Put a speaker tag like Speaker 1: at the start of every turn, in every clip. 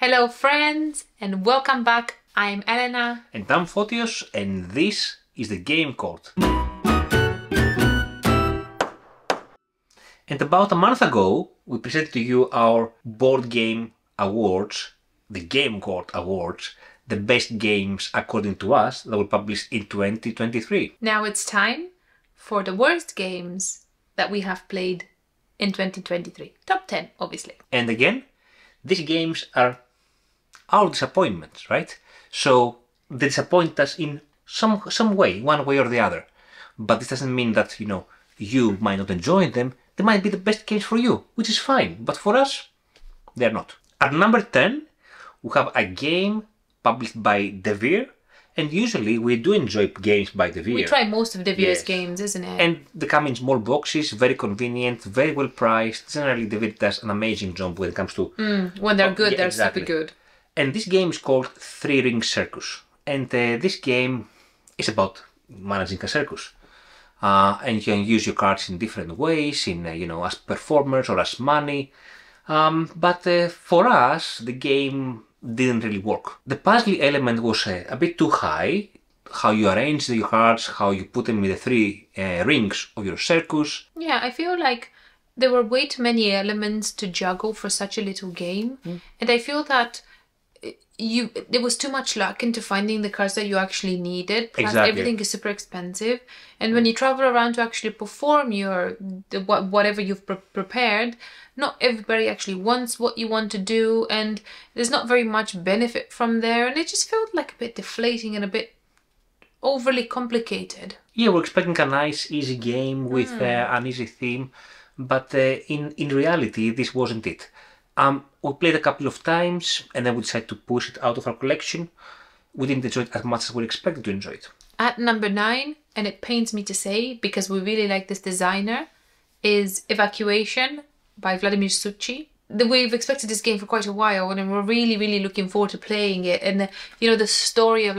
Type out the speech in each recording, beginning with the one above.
Speaker 1: Hello friends and welcome back. I'm Elena.
Speaker 2: And I'm Fotios and this is the Game Court. And about a month ago we presented to you our board game awards, the Game Court Awards, the best games according to us that were published in 2023.
Speaker 1: Now it's time for the worst games that we have played in 2023. Top 10, obviously.
Speaker 2: And again, these games are our disappointments, right? So they disappoint us in some way, one way or the other. But this doesn't mean that, you might not enjoy them. They might be the best games for you, which is fine. But for us, they're not. At number 10, we have a game published by Devir. And usually we do enjoy games by Devir.
Speaker 1: We try most of Devir's games, isn't it?
Speaker 2: And they come in small boxes, very convenient, very well priced. Generally, Devir does an amazing job when it comes to...
Speaker 1: when they're good, they're
Speaker 2: exactly.
Speaker 1: super good.
Speaker 2: And this game is called Three Ring Circus. And this game is about managing a circus. And you can use your cards in different ways, as performers or as money. But for us, the game didn't really work. The puzzle element was a bit too high. How you arrange your cards, how you put them in the three rings of your circus.
Speaker 1: Yeah, I feel like there were way too many elements to juggle for such a little game. And I feel that there was too much luck into finding the cards that you actually needed. Plus
Speaker 2: Exactly.
Speaker 1: everything is super expensive. And when you travel around to actually perform whatever you've prepared, not everybody actually wants what you want to do, and there's not very much benefit from there, and it just felt like a bit deflating and a bit overly complicated.
Speaker 2: Yeah, we're expecting a nice, easy game with an easy theme, but in reality, this wasn't it. We played a couple of times, and then we decided to push it out of our collection. We didn't enjoy it as much as we expected to enjoy it.
Speaker 1: At number 9, and it pains me to say, because we really like this designer, is Evacuation by Vladimir Suchy. We've expected this game for quite a while, and we're really, really looking forward to playing it. And the story of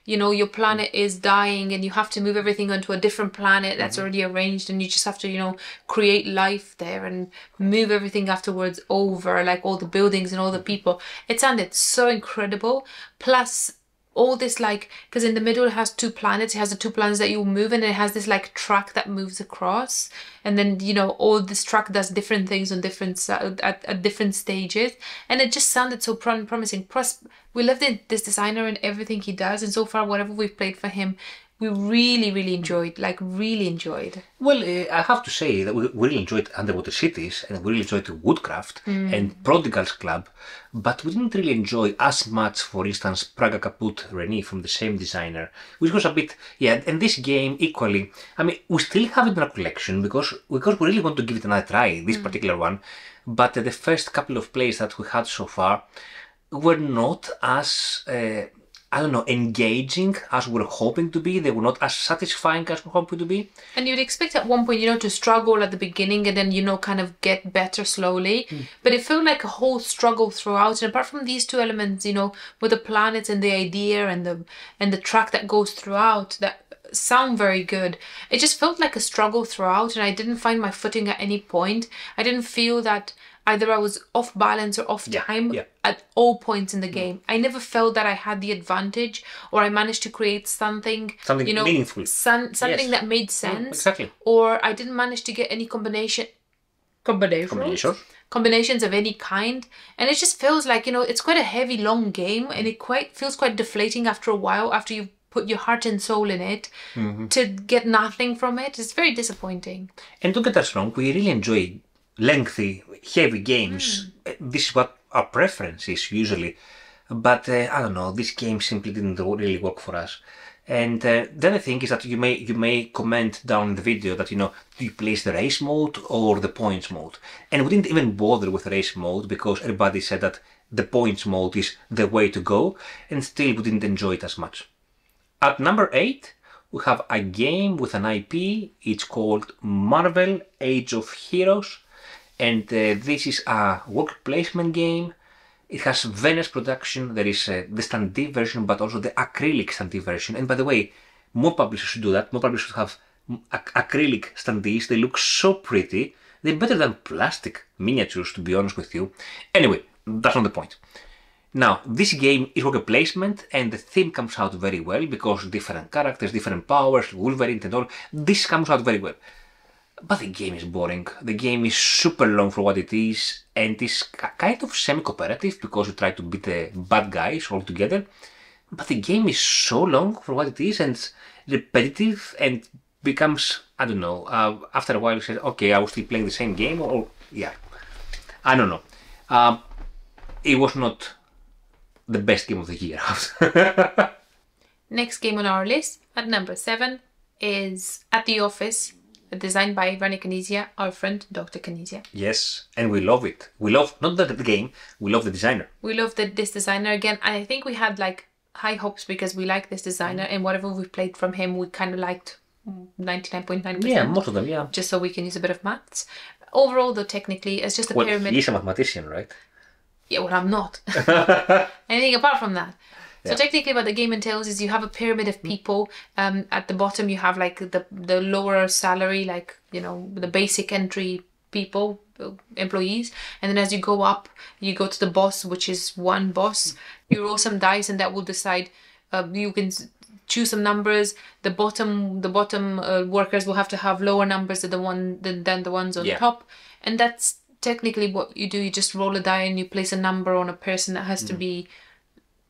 Speaker 1: your planet is dying and you have to move everything onto a different planet that's already arranged, and you just have to, create life there and move everything afterwards over, like all the buildings and all the people. It sounded so incredible. Plus, all this because in the middle it has two planets, it has the two planets that you move, and it has this track that moves across, and then all this track does different things on different at different stages, and it just sounded so promising. Plus we loved this designer and everything he does, and so far whatever we've played for him we really enjoyed, really enjoyed.
Speaker 2: Well, I have to say that we really enjoyed Underwater Cities, and we really enjoyed Woodcraft and Prodigal's Club, but we didn't really enjoy as much, for instance, Praga Caput Reni from the same designer, which was a bit, and this game equally, we still have it in our collection because we really want to give it another try, this particular one, but the first couple of plays that we had so far were not as... engaging as we were hoping to be. They were not as satisfying as we were hoping to be. And
Speaker 1: you'd expect at one point, to struggle at the beginning and then, kind of get better slowly. But it felt like a whole struggle throughout. And apart from these two elements, with the planets and the idea and the track that goes throughout, that sound very good, it just felt like a struggle throughout, and I didn't find my footing at any point. I didn't feel that either I was off balance or off time at all points in the game. I never felt that I had the advantage, or I managed to create something
Speaker 2: meaningful,
Speaker 1: something that made sense.
Speaker 2: Exactly.
Speaker 1: Or I didn't manage to get any combinations of any kind, and it just feels like it's quite a heavy, long game, and it feels quite deflating after a while, after you've put your heart and soul in it, to get nothing from it. It's very disappointing.
Speaker 2: And don't get us wrong, we really enjoy lengthy, heavy games. This is what our preference is usually, but I don't know, this game simply didn't really work for us. And the other thing is that you may comment down in the video that do you place the race mode or the points mode, and we didn't even bother with race mode because everybody said that the points mode is the way to go, and still we didn't enjoy it as much. At number 8 we have a game with an IP. It's called Marvel Age of Heroes. And this is a worker placement game. It has Venice production. There is the standee version, but also the acrylic standee version. And by the way, more publishers should do that. More publishers should have acrylic standees. They look so pretty. They're better than plastic miniatures, to be honest with you. Anyway, that's not the point. Now, this game is worker placement and the theme comes out very well because different characters, different powers, Wolverine and all, this comes out very well. But the game is boring. The game is super long for what it is and is kind of semi-cooperative because you try to beat the bad guys all together. But the game is so long for what it is and it's repetitive and becomes, I don't know, after a while you say, okay, I was still playing the same game or yeah. I don't know. It was not the best game of the year.
Speaker 1: Next game on our list, at number 7, is At the Office, designed by Rani Canizia, our friend Dr. Canizia.
Speaker 2: Yes, and we love it. We love, not the game, we love the designer.
Speaker 1: We love this designer again. I think we had like high hopes because we like this designer and whatever we played from him, we kind of liked 99.9%.
Speaker 2: Yeah, most of them, yeah.
Speaker 1: Just so we can use a bit of maths. Overall, though, technically, it's just a pyramid.
Speaker 2: He's a mathematician, right?
Speaker 1: Yeah, well, I'm not. Anything apart from that. So technically what the game entails is you have a pyramid of people. At the bottom you have like the lower salary, like, you know, the basic entry people, employees. And then as you go up, you go to the boss, which is one boss. You roll some dice and that will decide, you can choose some numbers. The bottom workers will have to have lower numbers than the ones on top. And that's technically what you do. You just roll a die and you place a number on a person that has to be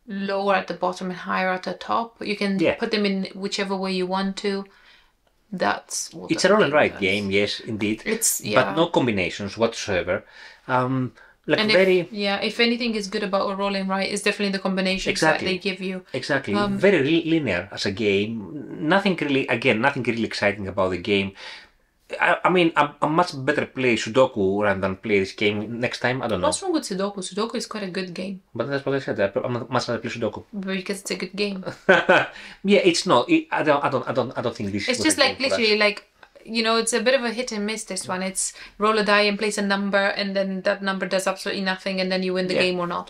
Speaker 1: lower at the bottom and higher at the top. You can put them in whichever way you want to. That's what
Speaker 2: it's a roll and write game, yes, indeed.
Speaker 1: It's
Speaker 2: but no combinations whatsoever. Like
Speaker 1: and
Speaker 2: very
Speaker 1: if anything is good about a roll and write, it's definitely the combinations that they give you.
Speaker 2: Exactly. Very linear as a game. Nothing really exciting about the game. I mean, I much better play Sudoku rather than play this game next time. I don't know.
Speaker 1: What's wrong with Sudoku? Sudoku is quite a good game.
Speaker 2: But that's what I said. I'm much rather play Sudoku.
Speaker 1: Because it's a good game.
Speaker 2: Yeah, it's not. I don't think this.
Speaker 1: It's just like literally like, you know, it's a bit of a hit and miss. This one, it's roll a die and place a number, and then that number does absolutely nothing, and then you win the game or not.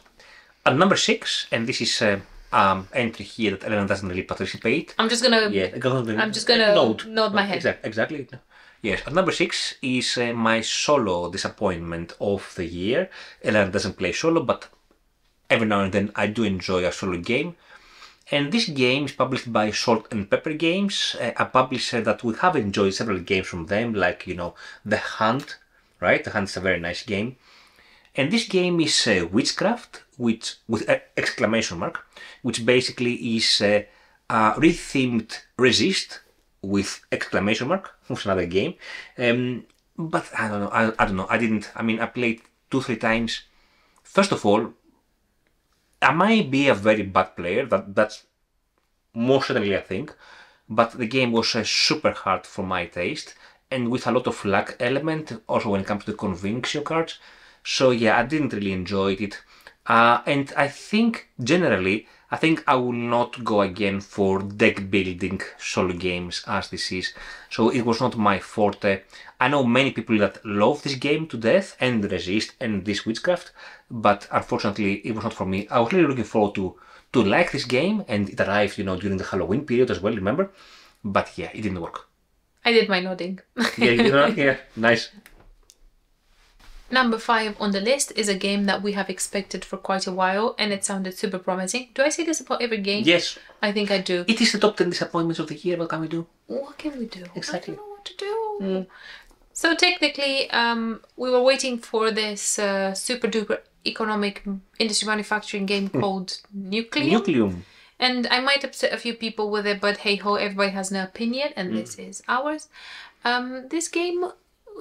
Speaker 2: At number 6, and this is entry here that Elena doesn't really participate.
Speaker 1: I'm just gonna.
Speaker 2: Yeah,
Speaker 1: I'm just gonna nod my head.
Speaker 2: Exactly. Yes, at number 6 is my solo disappointment of the year. Elena doesn't play solo, but every now and then I do enjoy a solo game. And this game is published by Salt and Pepper Games, a publisher that we have enjoyed several games from them, like, you know, The Hunt, right? The Hunt is a very nice game. And this game is Witchcraft, with exclamation mark, which basically is rethemed Resist, with exclamation mark, was another game. But I don't know, I don't know, I played 2-3 times. First of all, I might be a very bad player, that's most certainly I think, but the game was super hard for my taste, and with a lot of luck element, also when it comes to conviction cards. So yeah, I didn't really enjoy it. And I think, generally, I will not go again for deck building solo games as this is. So it was not my forte. I know many people that love this game to death and Resist and this Witchcraft, but unfortunately it was not for me. I was really looking forward to like this game, and it arrived, you know, during the Halloween period as well, remember? But yeah, it didn't work.
Speaker 1: I did my nodding.
Speaker 2: Yeah, you know, yeah, nice.
Speaker 1: Number 5 on the list is a game that we have expected for quite a while, and it sounded super promising. Do I say this about every game?
Speaker 2: Yes.
Speaker 1: I think I do.
Speaker 2: It is the top 10 disappointments of the year. What can we do?
Speaker 1: What can we do?
Speaker 2: Exactly.
Speaker 1: I don't know what to do. So technically, we were waiting for this super duper economic industry manufacturing game called Nucleum. And I might upset a few people with it, but hey ho, everybody has an opinion, and this is ours. This game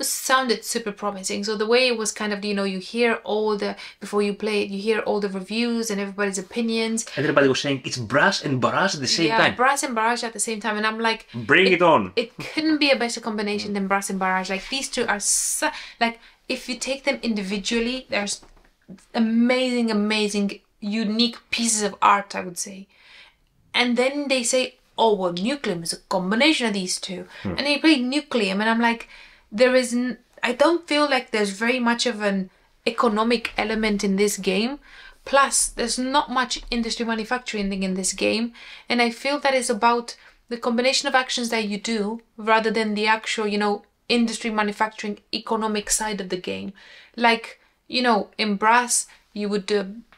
Speaker 1: sounded super promising. So the way it was kind of, you know, you hear all the, before you play it, you hear all the reviews and everybody's opinions.
Speaker 2: Everybody was saying it's brass and barrage at the same time.
Speaker 1: Yeah, brass and barrage at the same time. And I'm like,
Speaker 2: bring it on.
Speaker 1: It couldn't be a better combination than brass and barrage. Like, these two are like, if you take them individually, there's amazing, unique pieces of art, I would say. And then they say, oh, well, Nucleum is a combination of these two. And they play Nucleum, and I'm like, I don't feel like there's very much of an economic element in this game. Plus, there's not much industry manufacturing thing in this game. And I feel that it's about the combination of actions that you do rather than the actual, you know, industry manufacturing economic side of the game. Like, you know, in brass, you would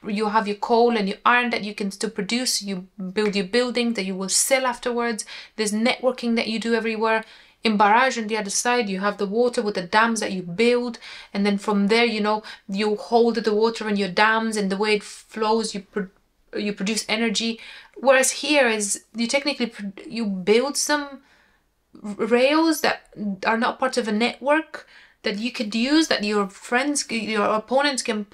Speaker 1: you have your coal and your iron that you can still produce. You build your building that you will sell afterwards. There's networking that you do everywhere. In Barrage on the other side, you have the water with the dams that you build, and then from there, you hold the water in your dams, and the way it flows, you produce energy. Whereas here is you build some rails that are not part of a network that you could use, that your opponents can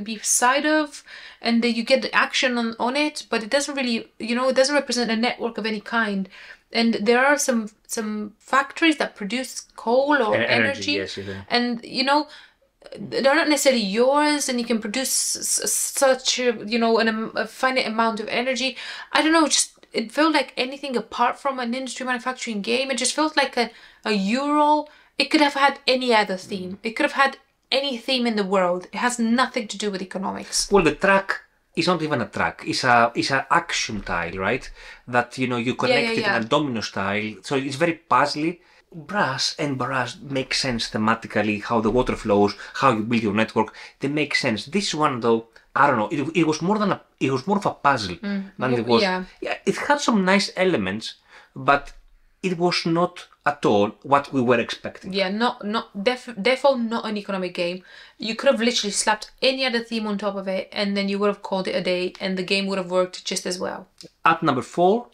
Speaker 1: be side of, and that you get action on it, but it doesn't really, it doesn't represent a network of any kind. And there are some factories that produce coal or energy,
Speaker 2: yes,
Speaker 1: and they're not necessarily yours, and you can produce such a finite amount of energy. I don't know, it felt like anything apart from an industry manufacturing game. It just felt like a Euro. It could have had any other theme. It could have had any theme in the world. It has nothing to do with economics.
Speaker 2: Well, the track is not even a track. It's a action tile, right? That you connect it in a domino style. So it's very puzzly. Brass and Barrage make sense thematically. How the water flows, how you build your network, they make sense. This one, though, I don't know. It was more of a puzzle than it was.
Speaker 1: Yeah,
Speaker 2: it had some nice elements, but it was not at all what we were expecting.
Speaker 1: Yeah, therefore not an economic game. You could have literally slapped any other theme on top of it, and then you would have called it a day, and the game would have worked just as well.
Speaker 2: At number 4,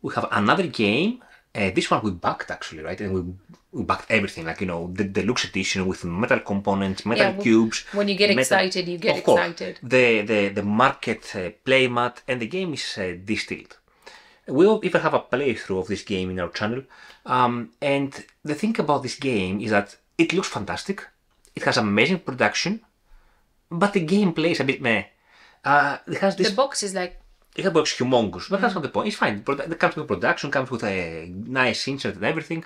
Speaker 2: we have another game. This one we backed actually, right? And we backed everything, like the deluxe edition with metal components, metal cubes.
Speaker 1: When you get excited, you get excited.
Speaker 2: The market playmat, and the game is Distilled. We'll even have a playthrough of this game in our channel. And the thing about this game is that it looks fantastic. It has amazing production, but the gameplay is a bit meh. It has this.
Speaker 1: The box is like.
Speaker 2: The box is humongous, but that's not the point. It's fine. It comes with production, comes with a nice insert and everything.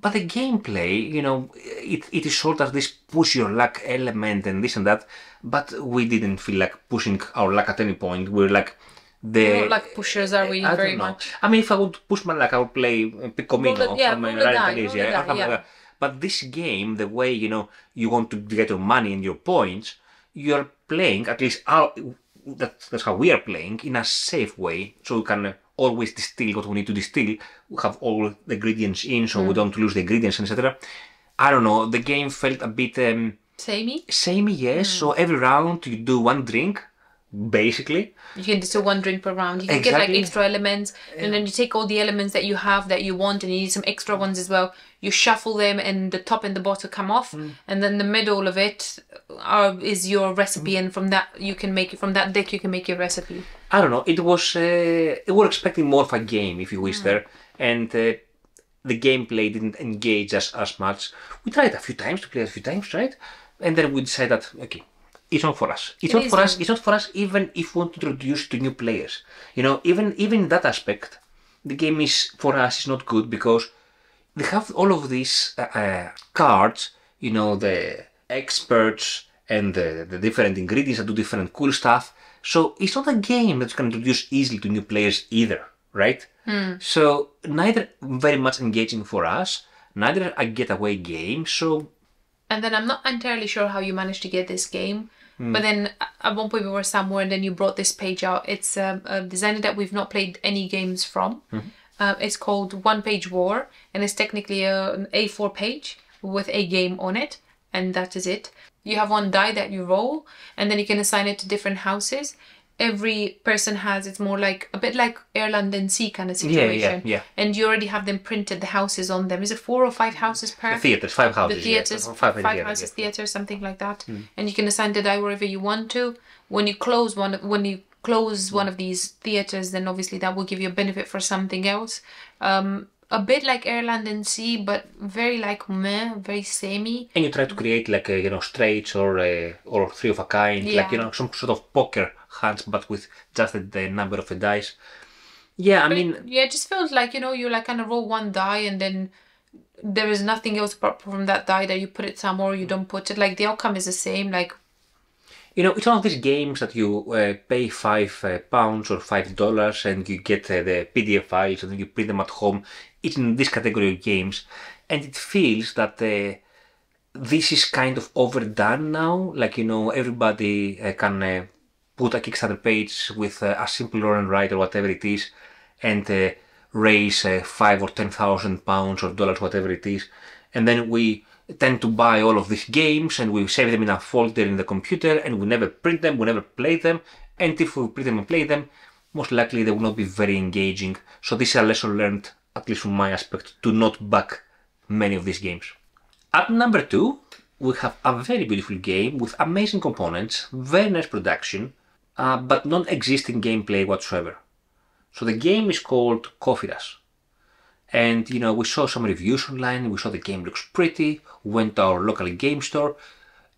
Speaker 2: But the gameplay, it is sort of this push your luck element and this and that. But we didn't feel like pushing our luck at any point. We're like.
Speaker 1: We're not like pushers, are we? Very much.
Speaker 2: I mean, if I would push my luck, I would play Picomino from Rally. But this game, the way you want to get your money and your points, you're playing, at least that's how we are playing, in a safe way, so we can always distill what we need to distill. We have all the ingredients in, so we don't lose the ingredients, etc. I don't know. The game felt a bit
Speaker 1: samey.
Speaker 2: Samey, yes. So every round you do one drink. Basically,
Speaker 1: you can do one drink per round. You can get like extra elements, and then you take all the elements that you have that you want, and you need some extra ones as well. You shuffle them, and the top and the bottom come off, and then the middle of it is your recipe, and from that you can make it. From that deck, you can make your recipe.
Speaker 2: I don't know. It was we were expecting more of a game, if you wish, there, and the gameplay didn't engage us as much. We tried a few times to play it a few times, right? And then we decided that okay. It's not for us. It's not for us even if we want to introduce to new players. Even in that aspect, the game is for us is not good because they have all of these cards, the experts and the different ingredients that do different cool stuff. So it's not a game that you can introduce easily to new players either, right? So neither very much engaging for us, neither a getaway game. So.
Speaker 1: And then I'm not entirely sure how you managed to get this game. But then at one point we were somewhere and then you brought this page out. It's a designer that we've not played any games from. It's called One Page War, and it's technically an A4 page with a game on it, and that is it. You have one die that you roll, and then you can assign it to different houses. Every person has, it's more like a bit like Airland and Sea kind of situation.
Speaker 2: Yeah.
Speaker 1: And you already have them printed, the houses on them. Is it 4 or 5 houses per?
Speaker 2: The theatres, 5 houses.
Speaker 1: The theatres,
Speaker 2: yeah.
Speaker 1: 5 houses, theatres, something like that. And you can assign the die wherever you want to. When you close one of these theatres, then obviously that will give you a benefit for something else. A bit like Airland and Sea, but very like very samey.
Speaker 2: And you try to create like straights or three of a kind, like some sort of poker hands, but with just the number of the dice. Yeah, I mean.
Speaker 1: Yeah, it just feels like you like kind of roll one die and then there is nothing else apart from that die that you put it somewhere or you don't put it. Like the outcome is the same. Like.
Speaker 2: It's one of these games that you pay £5 or $5 and you get the PDF files and then you print them at home. It's in this category of games, and it feels that this is kind of overdone now. Like everybody can put a Kickstarter page with a simple lore and write or whatever it is, and raise £5,000 or £10,000 or dollars, whatever it is, and then we tend to buy all of these games and we save them in a folder in the computer, and we never print them, we never play them, and if we print them and play them, most likely they will not be very engaging. So this is a lesson learned, at least from my aspect, to not back many of these games. At number 2, we have a very beautiful game with amazing components, very nice production, but non-existing gameplay whatsoever. So the game is called Coffee Rush. And we saw some reviews online, we saw the game looks pretty, we went to our local game store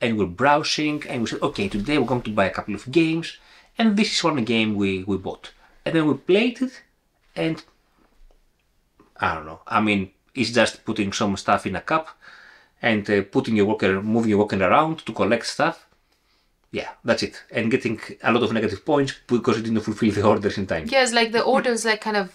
Speaker 2: and we're browsing and we said, okay, today we're going to buy a couple of games, and this is one game we bought. And then we played it, and I don't know, I mean, it's just putting some stuff in a cup and moving your worker around to collect stuff. Yeah, that's it. And getting a lot of negative points because you didn't fulfill the orders in time.
Speaker 1: Yeah, it's like the orders like kind of,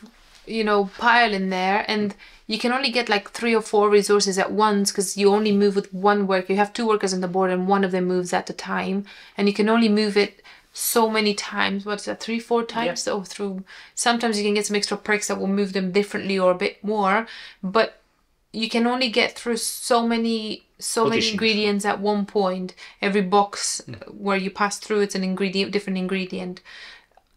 Speaker 1: pile in there, and you can only get like 3 or 4 resources at once because you only move with one worker. You have 2 workers on the board and one of them moves at a time, and you can only move it so many times. What's that, 3-4 times?
Speaker 2: Yeah.
Speaker 1: So sometimes you can get some extra perks that will move them differently or a bit more, but you can only get through so many ingredients at one point. Every box where you pass through, it's an ingredient, different ingredient.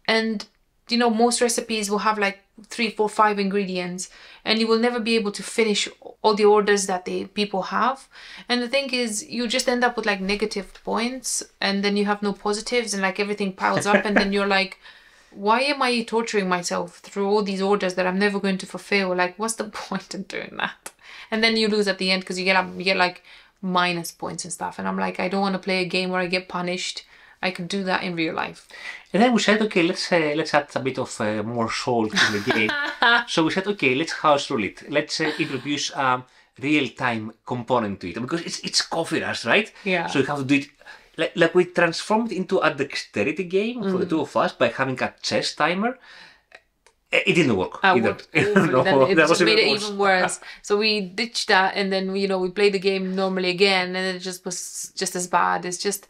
Speaker 1: And most recipes will have like 3, 4, 5 ingredients, and you will never be able to finish all the orders that the people have. And the thing is, you just end up with like negative points, and then you have no positives, and like everything piles up, and then you're like, why am I torturing myself through all these orders that I'm never going to fulfill? Like, what's the point in doing that? And then you lose at the end because you get like minus points and stuff. And I'm like, I don't want to play a game where I get punished. I could do that in real life.
Speaker 2: And then we said, okay, let's add a bit of more salt in the game. So we said, okay, let's house rule it. Let's introduce real-time component to it, because it's Coffee Rush, right?
Speaker 1: Yeah.
Speaker 2: So you have to do it like we transformed it into a dexterity game for the two of us by having a chess timer. It didn't work either.
Speaker 1: No, then it just made it even worse. So we ditched that, and then we played the game normally again, and it just was just as bad. It's just,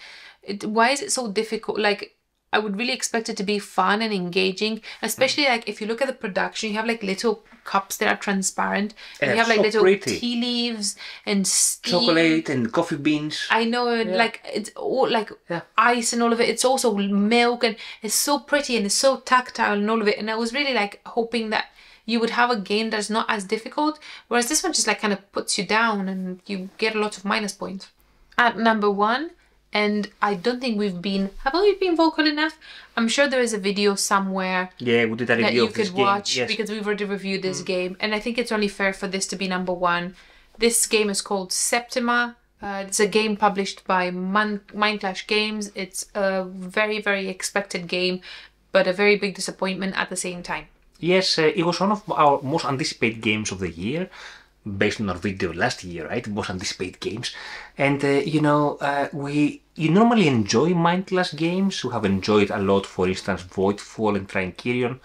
Speaker 1: why is it so difficult? Like, I would really expect it to be fun and engaging, especially like if you look at the production, you have like little cups that are transparent, and you have like
Speaker 2: so
Speaker 1: little
Speaker 2: pretty
Speaker 1: tea leaves and steam.
Speaker 2: chocolate and coffee beans.
Speaker 1: I know, like it's all like ice and all of it. It's also milk, and it's so pretty and it's so tactile and all of it. And I was really like hoping that you would have a game that's not as difficult, whereas this one just like kind of puts you down and you get a lot of minus points. At number 1, and I don't think have we been vocal enough? I'm sure there is a video somewhere
Speaker 2: we did a review
Speaker 1: that you
Speaker 2: of this
Speaker 1: could
Speaker 2: game.
Speaker 1: watch,
Speaker 2: yes.
Speaker 1: because we've already reviewed this game, and I think it's only fair for this to be number 1. This game is called Septima. It's a game published by Mindclash Games. It's a very, very expected game, but a very big disappointment at the same time.
Speaker 2: Yes, it was one of our most anticipated games of the year, based on our video last year, right? Most anticipated games. And, you normally enjoy Mindclash games. We have enjoyed a lot, for instance, Voidfall and Trinkerion,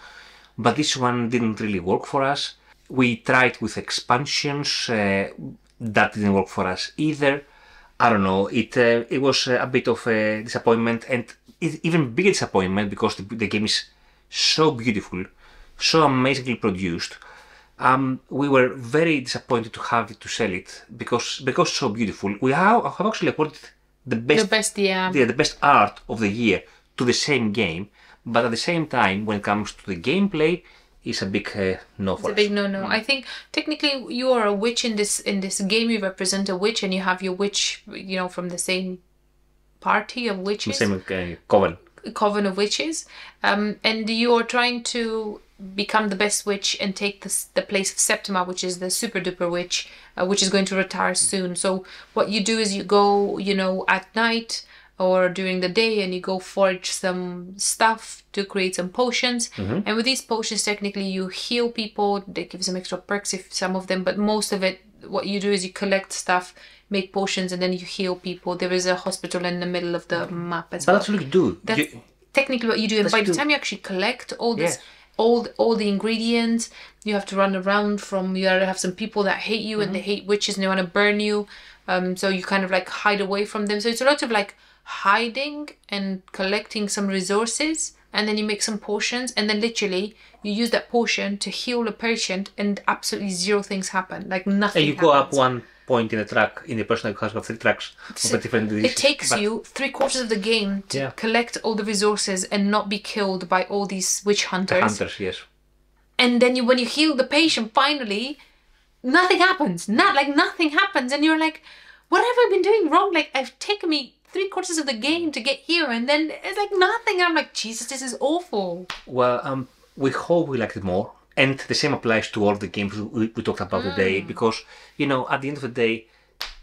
Speaker 2: but this one didn't really work for us. We tried with expansions, that didn't work for us either. I don't know, it was a bit of a disappointment, and even bigger disappointment because the game is so beautiful, so amazingly produced. We were very disappointed to have to sell it because it's so beautiful. We have actually awarded the best art of the year to the same game, but at the same time, when it comes to the gameplay, it's a big no for us.
Speaker 1: It's a big no. I think technically you are a witch in this game. You represent a witch, and you have your witch, from the same party of witches.
Speaker 2: The same coven
Speaker 1: of witches, and you are trying to become the best witch and take the place of Septima, which is the super duper witch, which is going to retire soon. So what you do is you go, at night or during the day, and you go forage some stuff to create some potions. And with these potions, technically you heal people. They give some extra perks, if some of them, but most of it, what you do is you collect stuff, make potions, and then you heal people. There is a hospital in the middle of the map as well.
Speaker 2: That's what you do.
Speaker 1: That's technically what you do. And by the time you actually collect all this, all the ingredients, you have to run around you have some people that hate you and they hate witches and they want to burn you. So you kind of like hide away from them. So it's a lot of like hiding and collecting some resources, and then you make some potions, and then literally you use that potion to heal a patient, and absolutely zero things happen. Like nothing.
Speaker 2: And you go up one point in the track, in the person who has got 3 tracks of a different disease.
Speaker 1: It takes you 3/4 of the game to collect all the resources and not be killed by all these witch hunters.
Speaker 2: The hunters, yes.
Speaker 1: And then when you heal the patient, finally, nothing happens. Nothing happens, and you're like, what have I been doing wrong? Like, I've taken me 3/4 of the game to get here, and then it's like nothing. I'm like, Jesus, this is awful.
Speaker 2: Well, we hope we liked it more. And the same applies to all the games we talked about today, because, you know, at the end of the day,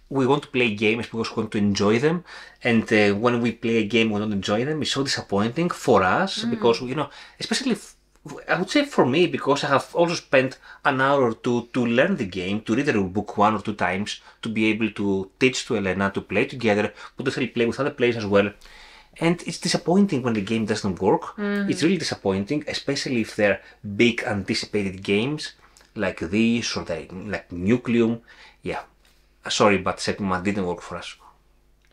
Speaker 2: we want to play games because we want to enjoy them. And when we play a game we don't enjoy them, it's so disappointing for us, because, you know, especially, I would say for me, because I have also spent an hour or two to learn the game, to read the rule book 1 or 2 times, to be able to teach to Elena, to play together, potentially play with other players as well. And it's disappointing when the game doesn't work. It's really disappointing, especially if they're big anticipated games like this or like Nucleum. Yeah, sorry, but Septima didn't work for us.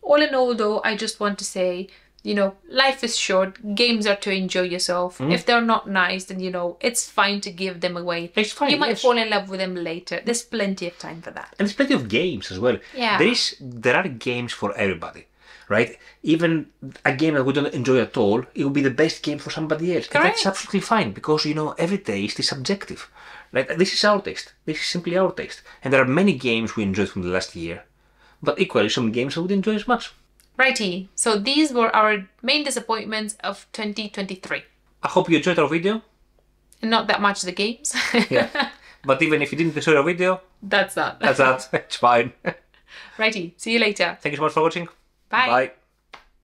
Speaker 1: All in all, though, I just want to say, you know, life is short. Games are to enjoy yourself. If they're not nice, then, you know, it's fine to give them away.
Speaker 2: It's fine.
Speaker 1: You might fall in love with them later. There's plenty of time for that.
Speaker 2: And there's plenty of games as well.
Speaker 1: Yeah.
Speaker 2: There are games for everybody. Right? Even a game that we don't enjoy at all, it will be the best game for somebody else. And that's absolutely fine, because, you know, every taste is subjective. Right? This is our taste. This is simply our taste. And there are many games we enjoyed from the last year, but equally some games I would enjoy as much.
Speaker 1: Righty. So these were our main disappointments of 2023.
Speaker 2: I hope you enjoyed our video.
Speaker 1: And not that much the games.
Speaker 2: Yeah. But even if you didn't enjoy our video,
Speaker 1: that's that.
Speaker 2: That's that. It's fine.
Speaker 1: Righty. See you later.
Speaker 2: Thank you so much for watching.
Speaker 1: Bye.
Speaker 2: Bye.